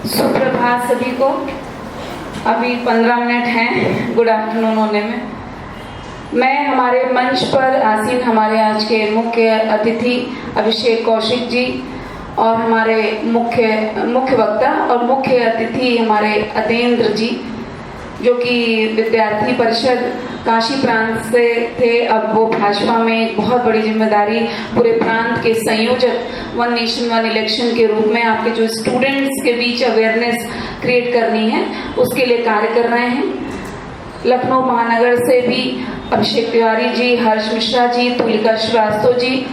सुप्रभात सभी को। अभी 15 मिनट हैं गुड आफ्टरनून होने में। मैं हमारे मंच पर आसीन हमारे आज के मुख्य अतिथि अभिषेक कौशिक जी और हमारे मुख्य वक्ता और मुख्य अतिथि हमारे अतेंद्र जी, जो कि विद्यार्थी परिषद काशी प्रांत से थे। अब वो भाजपा में एक बहुत बड़ी जिम्मेदारी पूरे प्रांत के संयोजक वन नेशन वन इलेक्शन के रूप में आपके जो स्टूडेंट्स के बीच अवेयरनेस क्रिएट करनी है उसके लिए कार्य कर रहे हैं। लखनऊ महानगर से भी अभिषेक तिवारी जी, हर्ष मिश्रा जी, तुलिका श्रीवास्तव जी,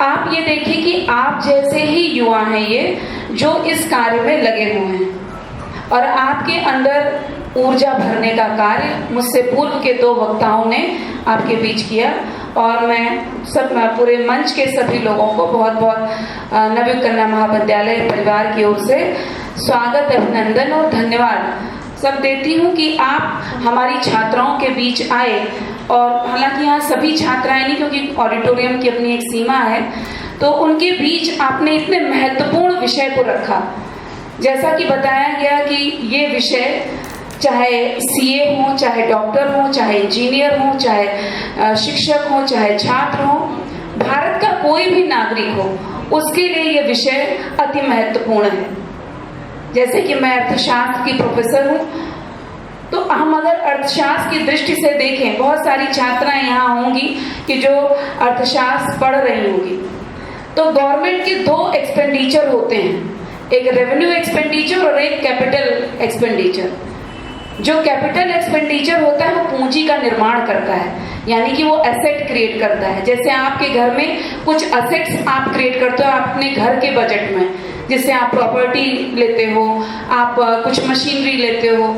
आप ये देखिए कि आप जैसे ही युवा हैं ये जो इस कार्य में लगे हुए हैं और आपके अंदर ऊर्जा भरने का कार्य मुझसे पूर्व के 2 वक्ताओं ने आपके बीच किया। और मैं पूरे मंच के सभी लोगों को बहुत बहुत नवयुग कन्या महाविद्यालय परिवार की ओर से स्वागत, अभिनंदन और धन्यवाद सब देती हूँ कि आप हमारी छात्राओं के बीच आए। और हालांकि यहाँ सभी छात्राएं नहीं, क्योंकि ऑडिटोरियम की अपनी एक सीमा है, तो उनके बीच आपने इतने महत्वपूर्ण विषय को रखा। जैसा कि बताया गया कि ये विषय चाहे सीए हो, चाहे डॉक्टर हो, चाहे इंजीनियर हो, चाहे शिक्षक हो, चाहे छात्र हो, भारत का कोई भी नागरिक हो, उसके लिए ये विषय अति महत्वपूर्ण है। जैसे कि मैं अर्थशास्त्र की प्रोफेसर हूँ, तो हम अगर अर्थशास्त्र की दृष्टि से देखें, बहुत सारी छात्राएं यहाँ होंगी कि जो अर्थशास्त्र पढ़ रही होंगी, तो गवर्नमेंट के 2 एक्सपेंडिचर होते हैं, एक रेवेन्यू एक्सपेंडिचर और एक कैपिटल एक्सपेंडिचर। जो कैपिटल एक्सपेंडिचर होता है वो पूंजी का निर्माण करता है, यानी कि वो एसेट क्रिएट करता है। जैसे आपके घर में कुछ एसेट्स आप क्रिएट करते हो अपने घर के बजट में, जिससे आप प्रॉपर्टी लेते हो, आप कुछ मशीनरी लेते हो,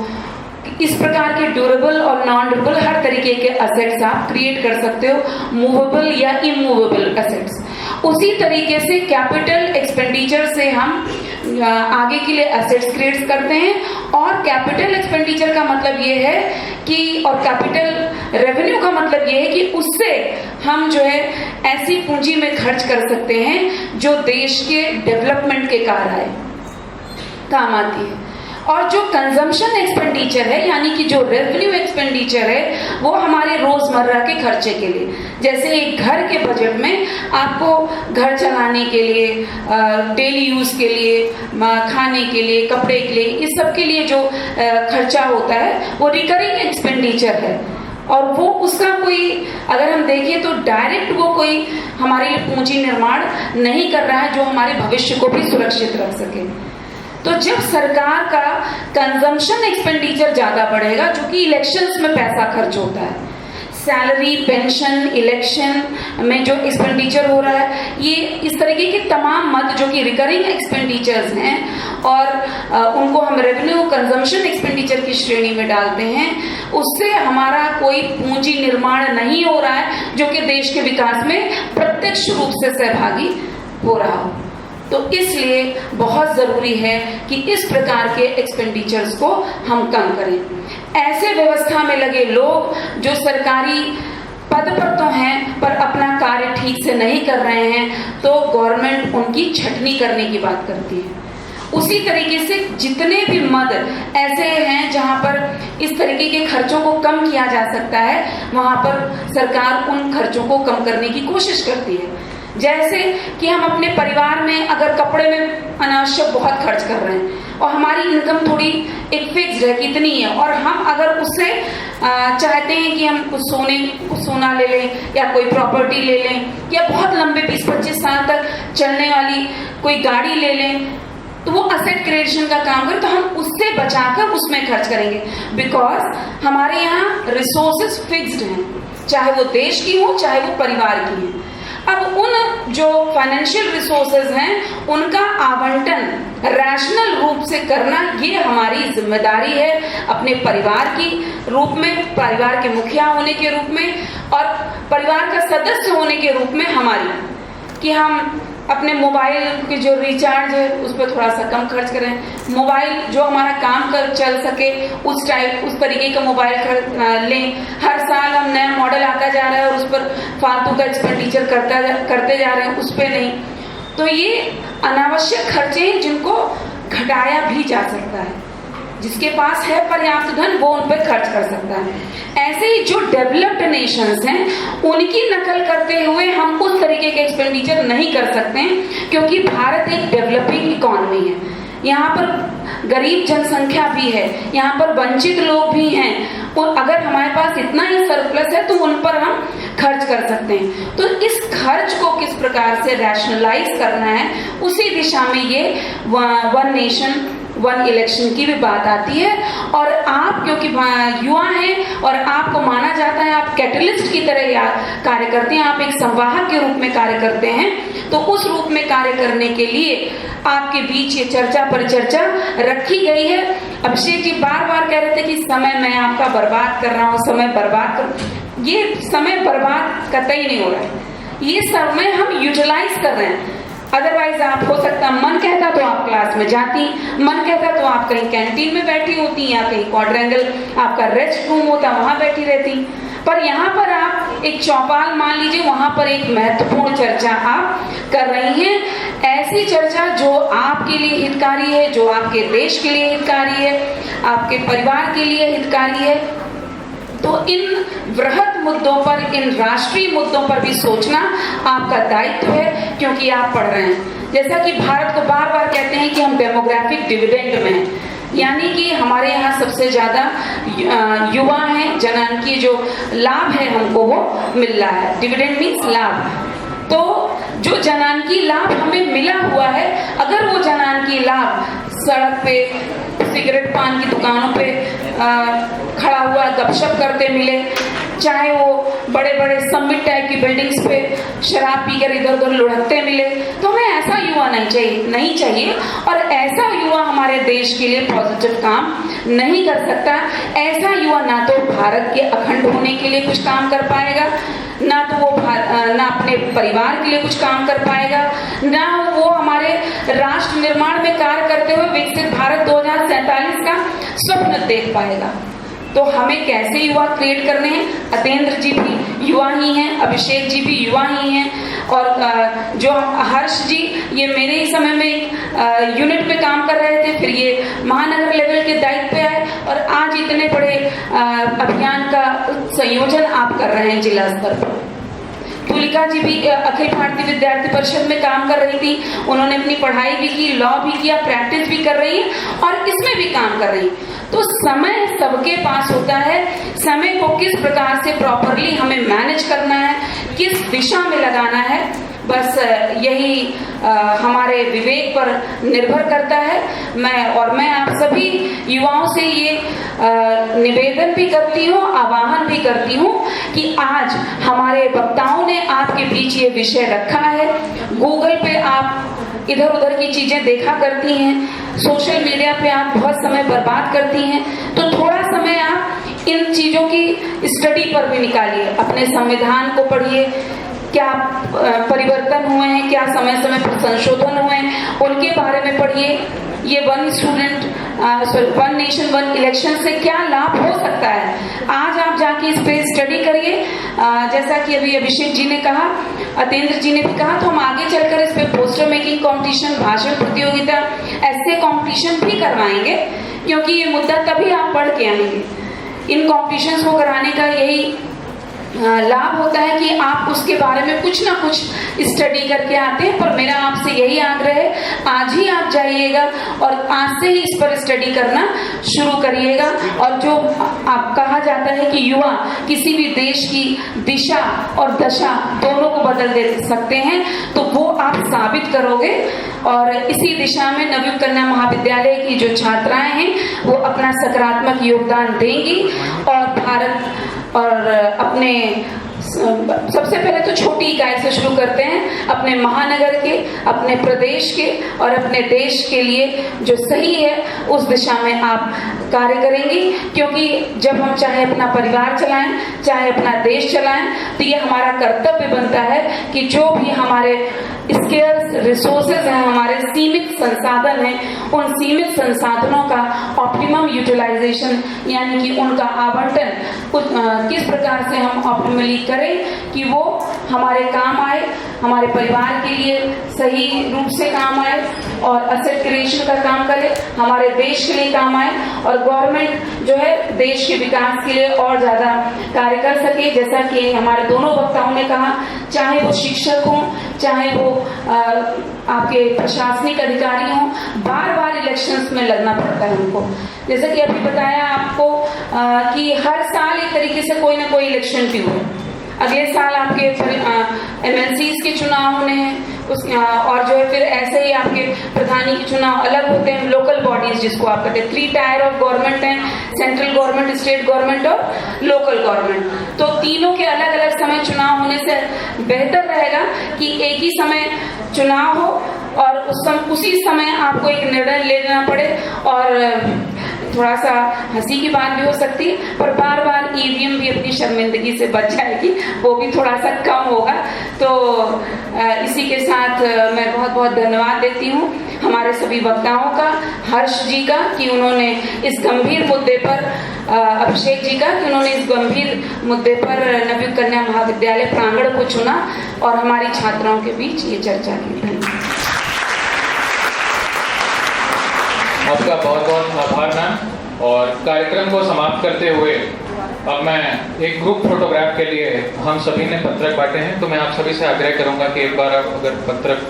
इस प्रकार के ड्यूरेबल और नॉन ड्यूरेबल हर तरीके के एसेट्स आप क्रिएट कर सकते हो, मूवेबल या इमूवेबल एसेट्स। उसी तरीके से कैपिटल एक्सपेंडिचर से हम आगे के लिए एसेट्स क्रिएट करते हैं। और कैपिटल एक्सपेंडिचर का मतलब ये है कि, और कैपिटल रेवेन्यू का मतलब ये है कि उससे हम जो है ऐसी पूंजी में खर्च कर सकते हैं जो देश के डेवलपमेंट के काम आती है। और जो कंजम्पशन एक्सपेंडिचर है, यानी कि जो रेवेन्यू एक्सपेंडिचर है, वो हमारे रोजमर्रा के खर्चे के लिए, जैसे एक घर के बजट में आपको घर चलाने के लिए, डेली यूज के लिए, खाने के लिए, कपड़े के लिए, इस सब के लिए जो खर्चा होता है वो रिकरिंग एक्सपेंडिचर है। और वो उसका कोई, अगर हम देखें तो डायरेक्ट वो कोई हमारे लिए पूंजी निर्माण नहीं कर रहा है जो हमारे भविष्य को भी सुरक्षित रख सके। तो जब सरकार का कंजम्पशन एक्सपेंडिचर ज्यादा बढ़ेगा, जो कि इलेक्शंस में पैसा खर्च होता है, सैलरी, पेंशन, इलेक्शन में जो एक्सपेंडिचर हो रहा है, ये इस तरीके के तमाम मद जो कि रिकरिंग एक्सपेंडिचर्स हैं और उनको हम रेवेन्यू कंजम्पशन एक्सपेंडिचर की श्रेणी में डालते हैं, उससे हमारा कोई पूंजी निर्माण नहीं हो रहा है जो कि देश के विकास में प्रत्यक्ष रूप से सहभागी हो रहा हो। तो इसलिए बहुत जरूरी है कि इस प्रकार के एक्सपेंडिचर्स को हम कम करें। ऐसे व्यवस्था में लगे लोग जो सरकारी पद पर तो हैं पर अपना कार्य ठीक से नहीं कर रहे हैं, तो गवर्नमेंट उनकी छटनी करने की बात करती है। उसी तरीके से जितने भी मद ऐसे हैं जहां पर इस तरीके के खर्चों को कम किया जा सकता है, वहां पर सरकार उन खर्चों को कम करने की कोशिश करती है। जैसे कि हम अपने परिवार में अगर कपड़े में अनावश्यक बहुत खर्च कर रहे हैं और हमारी इनकम थोड़ी एक फिक्स्ड है कि इतनी है, और हम अगर उससे चाहते हैं कि हम कुछ सोना ले लें या कोई प्रॉपर्टी ले लें या बहुत लंबे 20-25 साल तक चलने वाली कोई गाड़ी ले लें, तो वो असेट क्रिएशन का काम करे, तो हम उससे बचाकर उसमें खर्च करेंगे। बिकॉज हमारे यहाँ रिसोर्सेज फिक्स्ड हैं, चाहे वो देश की हो चाहे वो परिवार की है। अब उन जो फाइनेंशियल रिसोर्सेज हैं उनका आवंटन रैशनल रूप से करना, ये हमारी जिम्मेदारी है अपने परिवार की रूप में, परिवार के मुखिया होने के रूप में और परिवार का सदस्य होने के रूप में हमारी, कि हम अपने मोबाइल के जो रिचार्ज है उस पर थोड़ा सा कम खर्च करें। मोबाइल जो हमारा काम कर चल सके उस तरीके का मोबाइल लें। हर साल हम नया मॉडल आता जा रहा है और उस पर फालतू का एक्सपेंडिचर करते जा रहे हैं, उस पर नहीं। तो ये अनावश्यक खर्चे हैं जिनको घटाया भी जा सकता है। जिसके पास है पर्याप्त धन वो उन पर खर्च कर सकता है। ऐसे ही जो डेवलप्ड नेशंस हैं उनकी नकल करते हुए हम उस तरीके के एक्सपेंडिचर नहीं कर सकते हैं, क्योंकि भारत एक डेवलपिंग इकोनॉमी है। यहाँ पर गरीब जनसंख्या भी है, यहाँ पर वंचित लोग भी हैं, और अगर हमारे पास इतना ही सरप्लस है तो उन पर हम खर्च कर सकते हैं। तो इस खर्च को किस प्रकार से रैशनलाइज करना है, उसी दिशा में ये वन नेशन वन इलेक्शन की भी बात आती है। और आप क्योंकि युवा हैं और आपको माना जाता है आप कैटलिस्ट की तरह कार्य करते हैं, आप एक संवाहक के रूप में कार्य करते हैं, तो उस रूप में कार्य करने के लिए आपके बीच ये चर्चा परिचर्चा रखी गई है। अभिषेक जी बार बार कह रहे थे कि समय मैं आपका बर्बाद कर रहा हूँ, समय बर्बाद कर, ये समय बर्बाद कतई नहीं हो रहा है, ये समय हम यूटिलाइज कर रहे हैं। अदरवाइज आप हो सकता मन कहता तो आप क्लास में जाती, मन कहता तो आप कहीं कैंटीन में बैठी होती या कहीं क्वाड्रेंगल आपका रेस्ट रूम होता वहां बैठी रहती, पर यहाँ पर आप एक चौपाल मान लीजिए, वहां पर एक महत्वपूर्ण चर्चा आप कर रही हैं। ऐसी चर्चा जो आपके लिए हितकारी है, जो आपके देश के लिए हितकारी है, आपके परिवार के लिए हितकारी है। तो इन वृहत मुद्दों पर, इन राष्ट्रीय मुद्दों पर भी सोचना आपका दायित्व है, क्योंकि आप पढ़ रहे हैं। जैसा कि भारत को बार बार कहते हैं कि हम डेमोग्राफिक डिविडेंड में हैं, यानी कि हमारे यहाँ सबसे ज्यादा युवा हैं, जनांकीय जो लाभ है हमको वो मिल रहा है। डिविडेंड मीन्स लाभ। तो जो जनांकीय लाभ हमें मिला हुआ है, अगर वो जनांकीय लाभ सड़क पे सिगरेट पान की दुकानों पे खड़ा हुआ गपशप करते मिले, चाहे वो बड़े बड़े समिट टाइप की बिल्डिंग्स पे शराब पीकर इधर उधर लुढ़कते मिले, तो हमें ऐसा युवा नहीं चाहिए। और ऐसा युवा हमारे देश के लिए पॉजिटिव काम नहीं कर सकता। ऐसा युवा ना तो भारत के अखंड होने के लिए कुछ काम कर पाएगा, ना तो वो ना अपने परिवार के लिए कुछ काम कर पाएगा, ना वो हमारे राष्ट्र निर्माण में कार्य करते हुए विकसित भारत 2047 का स्वप्न देख पाएगा। तो हमें कैसे युवा क्रिएट करने हैं? अतेंद्र जी भी युवा ही हैं, अभिषेक जी भी युवा ही हैं, और जो हर्ष जी ये मेरे ही समय में यूनिट पे काम कर रहे थे, फिर ये महानगर लेवल के दायित्व पे आए, और आज इतने बड़े अभियान का संयोजन आप कर रहे हैं जिला स्तर पर। तुलिका जी भी अखिल भारतीय विद्यार्थी परिषद में काम कर रही थी, उन्होंने अपनी पढ़ाई भी की, लॉ भी किया, प्रैक्टिस भी कर रही है और इसमें भी काम कर रही है। तो समय सबके पास होता है, समय को किस प्रकार से प्रॉपरली हमें मैनेज करना है, किस दिशा में लगाना है, बस यही हमारे विवेक पर निर्भर करता है। मैं आप सभी युवाओं से ये निवेदन भी करती हूँ, आह्वान भी करती हूँ कि आज हमारे वक्ताओं ने आपके बीच ये विषय रखा है। गूगल पे आप इधर उधर की चीजें देखा करती हैं, सोशल मीडिया पे आप बहुत समय बर्बाद करती हैं, तो थोड़ा समय आप इन चीजों की स्टडी पर भी निकालिए। अपने संविधान को पढ़िए, क्या परिवर्तन हुए हैं, क्या समय समय पर संशोधन हुए हैं, उनके बारे में पढ़िए। ये वन नेशन वन इलेक्शन से क्या लाभ हो सकता है, आज आप जाके इस पे स्टडी करिए। जैसा कि अभी अभिषेक जी ने कहा, अतेंद्र जी ने भी कहा, तो हम आगे चलकर इस पे पोस्टर मेकिंग कंपटीशन, भाषण प्रतियोगिता, ऐसे कंपटीशन भी करवाएंगे, क्योंकि ये मुद्दा तभी आप पढ़ के आएंगे। इन कंपटीशंस को कराने का यही लाभ होता है कि आप उसके बारे में कुछ ना कुछ स्टडी करके आते हैं। पर मेरा आपसे यही आग्रह है, आज ही आप जाइएगा और आज से ही इस पर स्टडी करना शुरू करिएगा। और जो आप कहा जाता है कि युवा किसी भी देश की दिशा और दशा दोनों को बदल दे सकते हैं, तो वो आप साबित करोगे। और इसी दिशा में नवयुग कन्या महाविद्यालय की जो छात्राएं हैं वो अपना सकारात्मक योगदान देंगी, और भारत और अपने सबसे पहले तो छोटी इकाई से शुरू करते हैं, अपने महानगर के, अपने प्रदेश के और अपने देश के लिए जो सही है उस दिशा में आप कार्य करेंगी। क्योंकि जब हम चाहे अपना परिवार चलाएं, चाहे अपना देश चलाएं, तो ये हमारा कर्तव्य बनता है कि जो भी हमारे स्केर्स रिसोर्सेज हैं, हमारे सीमित संसाधन हैं, उन सीमित संसाधनों का ऑप्टिमम यूटिलाइजेशन यानी कि उनका आवंटन किस प्रकार से हम ऑप्टिमली करें कि वो हमारे काम आए, हमारे परिवार के लिए सही रूप से काम आए और असेट क्रिएशन का काम करे, हमारे देश के लिए काम आए और गवर्नमेंट जो है देश के विकास के लिए और ज्यादा कार्य कर सके। जैसा कि हमारे दोनों वक्ताओं ने कहा, चाहे वो शिक्षक हों, चाहे वो आपके प्रशासनिक अधिकारी हों, बार बार इलेक्शंस में लड़ना पड़ता है उनको। जैसा कि अभी बताया आपको कि हर साल एक तरीके से कोई ना कोई इलेक्शन ड्यू है। अगले साल आपके MLCs के चुनाव होने हैं और जो है फिर ऐसे ही आपके प्रधानी के चुनाव अलग होते हैं। लोकल बॉडीज जिसको आप कहते हैं 3 टायर ऑफ गवर्नमेंट हैं, सेंट्रल गवर्नमेंट, स्टेट गवर्नमेंट और लोकल गवर्नमेंट। तो तीनों के अलग अलग समय चुनाव होने से बेहतर रहेगा कि एक ही समय चुनाव हो और उसी समय आपको एक निर्णय लेना पड़े। और थोड़ा सा हंसी की बात भी हो सकती है, पर बार बार EVM भी अपनी शर्मिंदगी से बच जाएगी, वो भी थोड़ा सा कम होगा। तो इसी के साथ मैं बहुत बहुत धन्यवाद देती हूँ हमारे सभी वक्ताओं का, हर्ष जी का कि उन्होंने इस गंभीर मुद्दे पर, अभिषेक जी का कि उन्होंने इस गंभीर मुद्दे पर नवयुग कन्या महाविद्यालय प्रांगण को चुना और हमारी छात्राओं के बीच ये चर्चा की। धन्यवाद। आपका बहुत बहुत आभार मैम। और कार्यक्रम को समाप्त करते हुए अब मैं एक ग्रुप फोटोग्राफ के लिए हम सभी ने पत्रक बांटे हैं, तो मैं आप सभी से आग्रह करूंगा कि एक बार अगर पत्रक